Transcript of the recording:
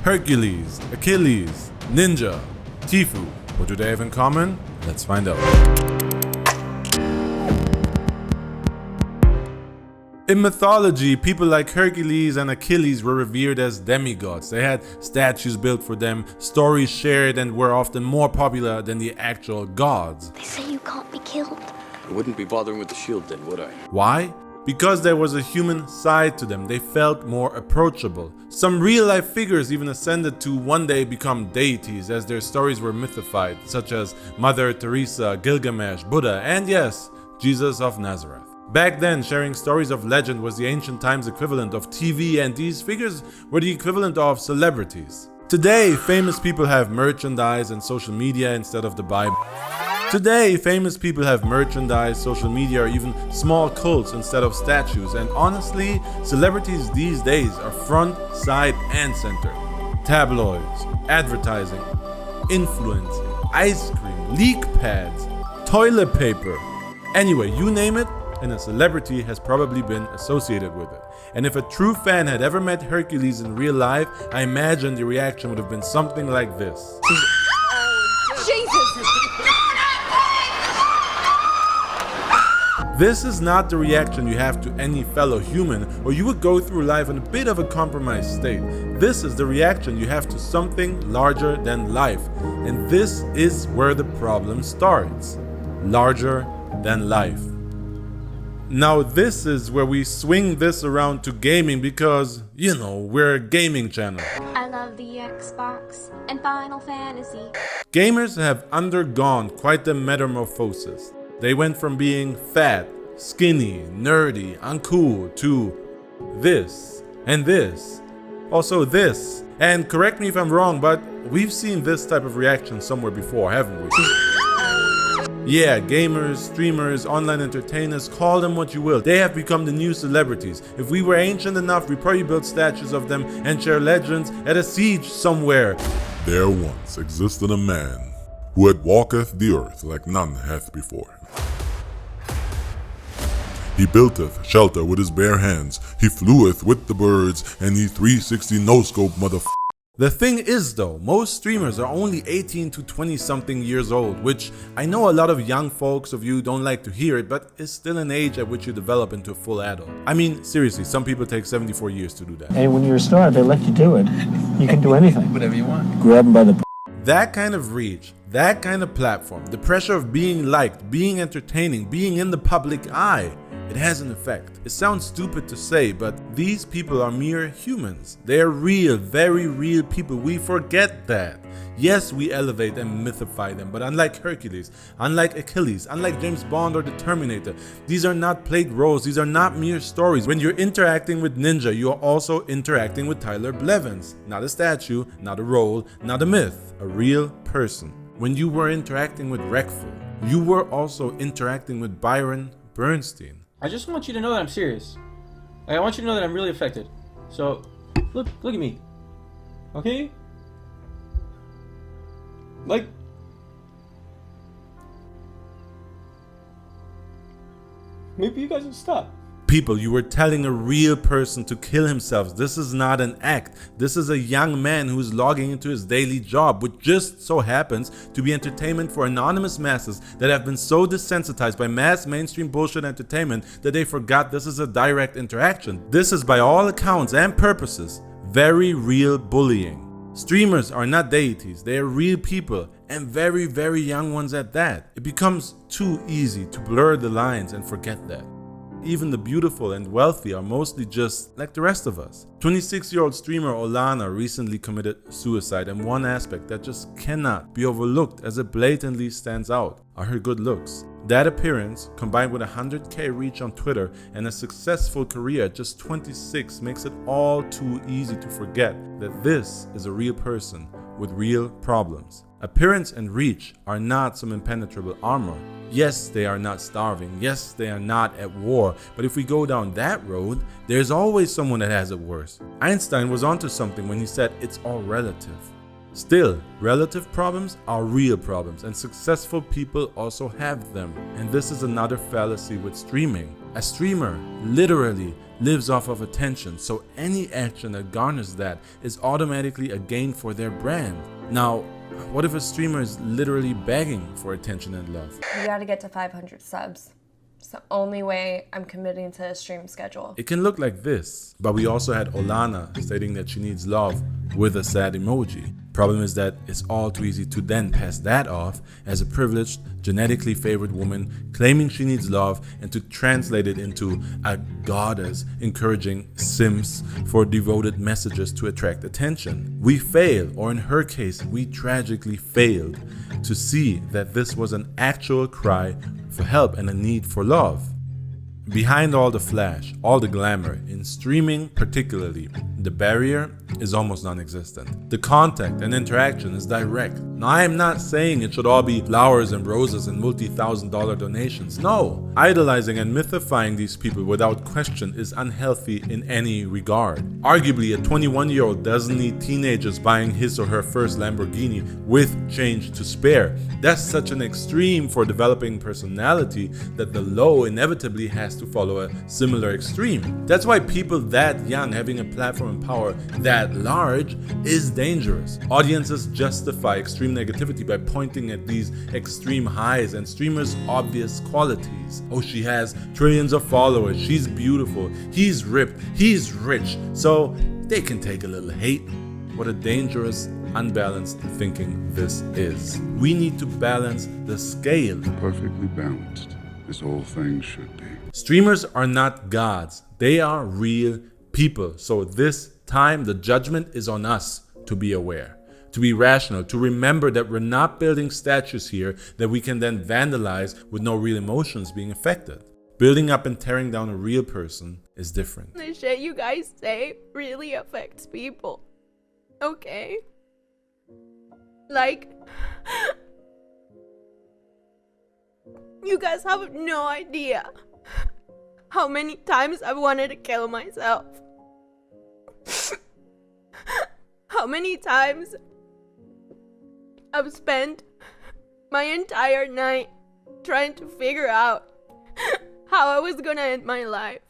Hercules, Achilles, Ninja, Tfue. What do they have in common? Let's find out. In mythology, people like Hercules and Achilles were revered as demigods. They had statues built for them, stories shared, and were often more popular than the actual gods. They say you can't be killed. I wouldn't be bothering with the shield then, would I? Why? Because there was a human side to them. They felt more approachable. Some real-life figures even ascended to one day become deities as their stories were mythified, such as Mother Teresa, Gilgamesh, Buddha, and yes, Jesus of Nazareth. Back then, sharing stories of legend was the ancient times equivalent of TV, and these figures were the equivalent of celebrities. Today, famous people have merchandise and social media instead of the Bible. Today, famous people have merchandise, social media, or even small cults instead of statues. And honestly, celebrities these days are front, side, and center. Tabloids, advertising, influencing, ice cream, leak pads, toilet paper. Anyway, you name it, and a celebrity has probably been associated with it. And if a true fan had ever met Hercules in real life, I imagine the reaction would have been something like this. Jesus! This is not the reaction you have to any fellow human, or you would go through life in a bit of a compromised state. This is the reaction you have to something larger than life. And this is where the problem starts. Larger than life. Now this is where we swing this around to gaming because, you know, we're a gaming channel. I love the Xbox and Final Fantasy. Gamers have undergone quite the metamorphosis. They went from being fat, skinny, nerdy, uncool to this, and this, also this. And correct me if I'm wrong, but we've seen this type of reaction somewhere before, haven't we? Yeah, gamers, streamers, online entertainers, call them what you will. They have become the new celebrities. If we were ancient enough, we probably built statues of them and share legends at a siege somewhere. There once existed a man who had walketh the earth like none hath before. He buildeth shelter with his bare hands, he flueth with the birds, and he 360 no-scope motherfucker. The thing is though, most streamers are only 18 to 20 something years old, which I know a lot of young folks of you don't like to hear it, but it's still an age at which you develop into a full adult. I mean, seriously, some people take 74 years to do that. And when you're a star, they let you do it. You can do anything. Whatever you want. Grab them by the That kind of reach, that kind of platform, the pressure of being liked, being entertaining, being in the public eye, it has an effect. It sounds stupid to say, but these people are mere humans. They are real, very real people. We forget that. Yes, we elevate and mythify them, but unlike Hercules, unlike Achilles, unlike James Bond or the Terminator, these are not played roles, these are not mere stories. When you're interacting with Ninja, you are also interacting with Tyler Blevins. Not a statue, not a role, not a myth, a real person. When you were interacting with Reckful, you were also interacting with Byron Bernstein. I just want you to know that I'm serious. Like, I want you to know that I'm really affected. So, look at me. Okay? Like, maybe you guys will stop. People, you were telling a real person to kill himself. This is not an act. This is a young man who is logging into his daily job, which just so happens to be entertainment for anonymous masses that have been so desensitized by mass mainstream bullshit entertainment that they forgot this is a direct interaction. This is by all accounts and purposes very real bullying. Streamers are not deities, they are real people, and very, very young ones at that. It becomes too easy to blur the lines and forget that. Even the beautiful and wealthy are mostly just like the rest of us. 26-year-old streamer Ohlana recently committed suicide, and one aspect that just cannot be overlooked as it blatantly stands out are her good looks. That appearance, combined with 100k reach on Twitter and a successful career at just 26, makes it all too easy to forget that this is a real person with real problems. Appearance and reach are not some impenetrable armor. Yes, they are not starving. Yes, they are not at war. But if we go down that road, there's always someone that has it worse. Einstein was onto something when he said it's all relative. Still, relative problems are real problems, and successful people also have them. And this is another fallacy with streaming. A streamer literally lives off of attention, so any action that garners that is automatically a gain for their brand. Now, what if a streamer is literally begging for attention and love? You gotta get to 500 subs. It's the only way I'm committing to a stream schedule. It can look like this, but we also had Ohlana stating that she needs love with a sad emoji. Problem is that it's all too easy to then pass that off as a privileged, genetically favored woman claiming she needs love and to translate it into a goddess encouraging simps for devoted messages to attract attention. We fail, or in her case, we tragically failed to see that this was an actual cry for help and a need for love. Behind all the flash, all the glamour, in streaming particularly, the barrier is almost non-existent. The contact and interaction is direct. Now, I am not saying it should all be flowers and roses and multi-$1,000 donations. No! Idolizing and mythifying these people without question is unhealthy in any regard. Arguably, a 21-year-old doesn't need teenagers buying his or her first Lamborghini with change to spare. That's such an extreme for developing personality that the low inevitably has to follow a similar extreme. That's why people that young having a platform and power that large is dangerous. Audiences justify extreme negativity by pointing at these extreme highs and streamers' obvious qualities. Oh, she has trillions of followers, she's beautiful, he's ripped, he's rich, so they can take a little hate. What a dangerous, unbalanced thinking this is. We need to balance the scale. Perfectly balanced, as all things should be. Streamers are not gods, they are real people. So this time the judgment is on us to be aware, to be rational, to remember that we're not building statues here that we can then vandalize with no real emotions being affected. Building up and tearing down a real person is different. The shit you guys say really affects people. Okay? Like, you guys have no idea how many times I've wanted to kill myself. How many times I've spent my entire night trying to figure out how I was gonna end my life.